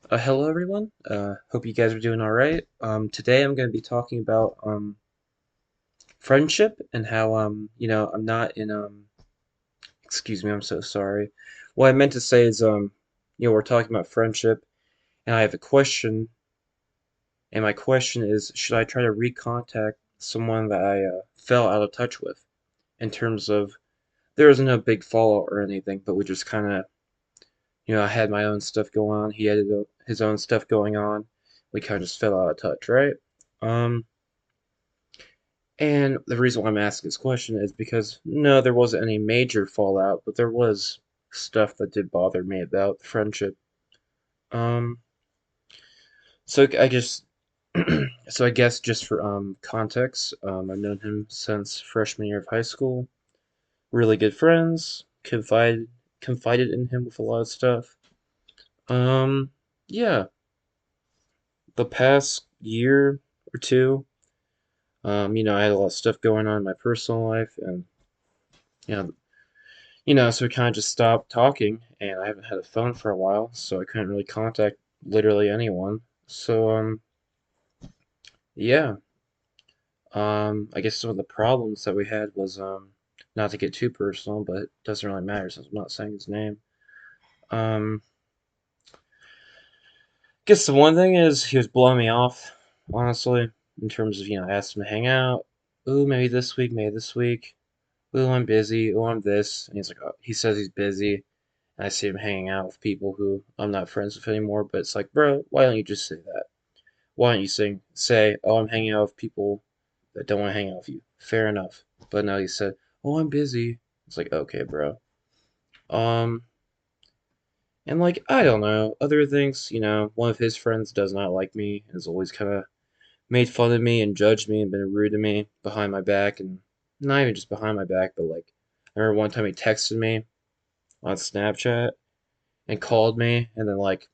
Hello everyone. Hope you guys are doing all right. Today I'm going to be talking about friendship and how I'm not in excuse me, I'm so sorry. What I meant to say is we're talking about friendship and I have a question, and my question is, should I try to recontact someone that I fell out of touch with, in terms of there was no big fallout or anything, but we just kind of, I had my own stuff going on, he had his own stuff going on. We kind of just fell out of touch, right? Um And the reason why I'm asking this question is because no, there wasn't any major fallout, but there was stuff that did bother me about the friendship. Um, so I guess, so I guess just for context, I've known him since freshman year of high school. Really good friends. Confided in him with a lot of stuff. Um, yeah, the past year or two, I had a lot of stuff going on in my personal life, and you know, so we kind of just stopped talking, and I haven't had a phone for a while, so I couldn't really contact literally anyone. So, yeah. I guess some of the problems that we had was, not to get too personal, but it doesn't really matter since I'm not saying his name. Um, guess the one thing is he was blowing me off, honestly, in terms of, I asked him to hang out. Ooh, maybe this week, maybe this week. Ooh, I'm busy. Ooh, I'm this. And he's like, oh, he says he's busy. I see him hanging out with people who I'm not friends with anymore, but it's like, bro, why don't you just say that? Why don't you say, oh, I'm hanging out with people that don't want to hang out with you? Fair enough. But no, he said, oh, I'm busy. It's like, okay, bro. Um, and like, I don't know, other things, one of his friends does not like me, has always kind of made fun of me and judged me and been rude to me behind my back, and not even just behind my back, but like, I remember one time he texted me on Snapchat and called me, and then like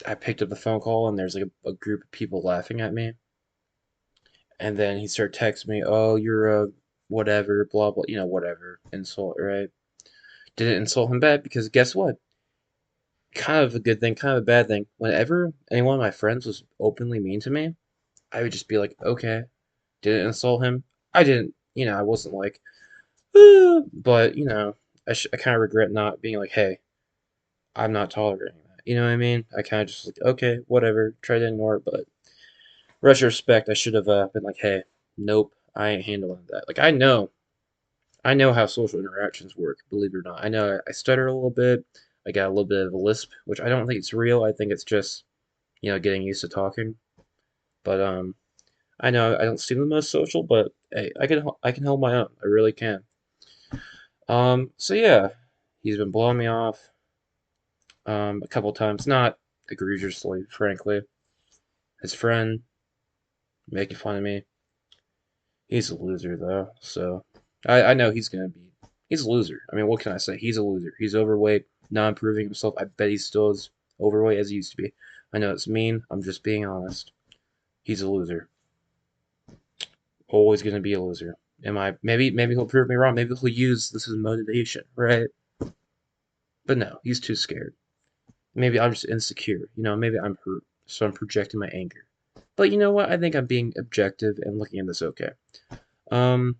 I picked up the phone call and there's like a group of people laughing at me. And then he started texting me, oh, you're a whatever, blah, blah, whatever, insult, right? Didn't insult him back because guess what? Kind of a good thing, kind of a bad thing. Whenever any one of my friends was openly mean to me, I would just be like, okay, didn't insult him. I didn't, I wasn't like, but, I kind of regret not being like, hey, I'm not tolerating that. You know what I mean? I kind of just like, okay, whatever, try to ignore it, but retrospect, I should have been like, hey, nope, I ain't handling that. Like, I know how social interactions work, believe it or not. I know I stutter a little bit. I got a little bit of a lisp, which I don't think it's real. I think it's just, getting used to talking. But I know I don't seem the most social, but hey, I can hold my own. I really can. So yeah, he's been blowing me off a couple times, not egregiously, frankly. His friend making fun of me. He's a loser though, so I know he's a loser. I mean, what can I say? He's a loser. He's overweight, not improving himself. I bet he still is overweight as he used to be. I know it's mean. I'm just being honest. He's a loser. Always gonna be a loser. Am I? Maybe he'll prove me wrong. Maybe he'll use this as motivation, right? But no, he's too scared. Maybe I'm just insecure. Maybe I'm hurt, so I'm projecting my anger. But you know what? I think I'm being objective and looking at this okay. Um,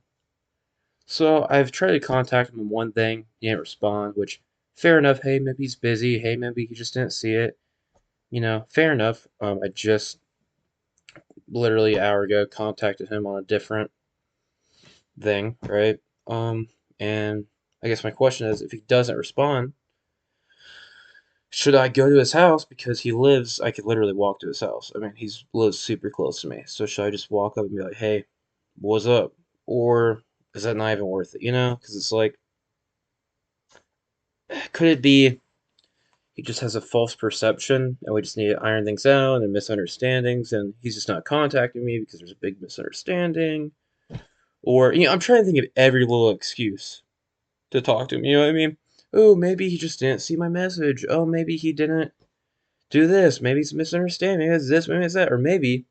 So I've tried to contact him on one thing, he didn't respond, which fair enough. Hey, maybe he's busy. Hey, maybe he just didn't see it. Fair enough. I just literally an hour ago contacted him on a different thing, right? Um, and I guess my question is, if he doesn't respond, should I go to his house because I could literally walk to his house. I mean, he's lives super close to me. So should I just walk up and be like, "Hey, what's up?" Or is that not even worth it? Because it's like, could it be he just has a false perception and we just need to iron things out and misunderstandings, and he's just not contacting me because there's a big misunderstanding? Or I'm trying to think of every little excuse to talk to him, you know what I mean? Oh, maybe he just didn't see my message. Oh, maybe he didn't do this. Maybe it's a misunderstanding. Maybe it's this, maybe it's that. Or maybe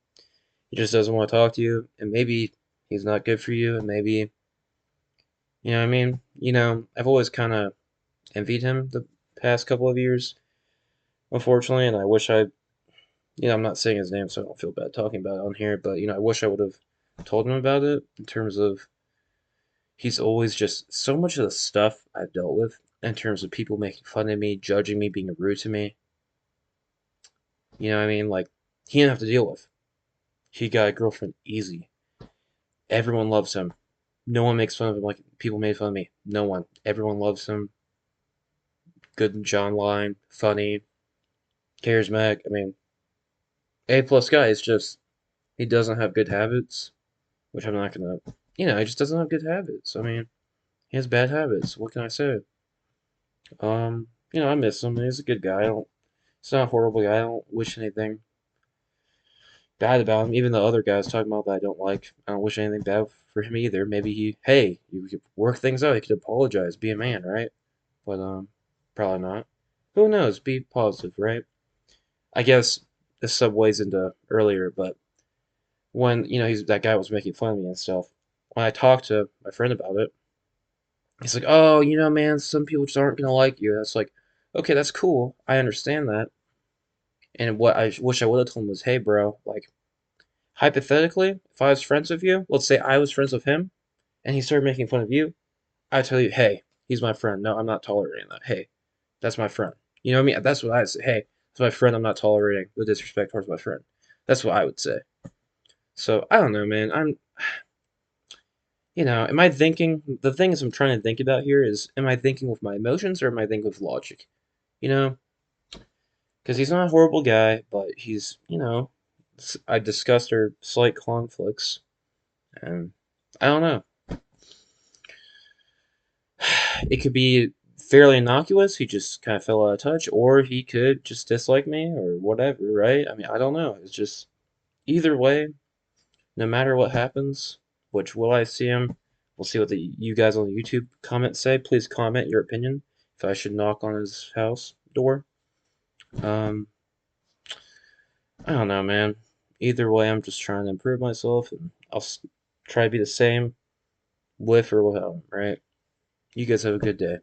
he just doesn't want to talk to you, and maybe he's not good for you, and maybe, you know what I mean? I've always kind of envied him the past couple of years. unfortunately, and I wish I'm not saying his name, so I don't feel bad talking about it on here, but I wish I would have told him about it in terms of he's always just so much of the stuff I've dealt with in terms of people making fun of me, judging me, being rude to me. You know what I mean? Like he didn't have to deal with. He got a girlfriend easy. Everyone loves him. No one makes fun of him like people made fun of me. No one. Everyone loves him. Good John line, funny, charismatic. I mean, A plus guy is just he doesn't have good habits, which I'm not gonna. He just doesn't have good habits. I mean, he has bad habits. What can I say? I miss him. He's a good guy. I don't. He's not a horrible guy. I don't wish anything bad about him. Even the other guys talking about that I don't like. I don't wish anything bad for him either. Maybe hey, you could work things out. You could apologize. Be a man, right? But probably not. Who knows? Be positive, right? I guess this segues into earlier, but when he's that guy was making fun of me and stuff. When I talked to my friend about it, he's like, "Oh, man, some people just aren't gonna like you." That's like, okay, that's cool. I understand that. And what I wish I would have told him was, "Hey, bro, like hypothetically, if I was friends with you, let's say I was friends with him, and he started making fun of you, I tell you, hey, he's my friend. No, I'm not tolerating that. Hey, that's my friend. You know what I mean? That's what I say. Hey, that's my friend. I'm not tolerating the disrespect towards my friend. That's what I would say. So I don't know, man. Am I thinking? The things I'm trying to think about here is, am I thinking with my emotions or am I thinking with logic? You know, because he's not a horrible guy, but I discussed our slight conflicts, and I don't know. It could be fairly innocuous. He just kind of fell out of touch, or he could just dislike me or whatever, right? I mean, I don't know. It's just either way, no matter what happens, which will I see him? We'll see what you guys on the YouTube comments say. Please comment your opinion if I should knock on his house door. Um, I don't know, man. Either way, I'm just trying to improve myself, and try to be the same with or without him, right? You guys have a good day.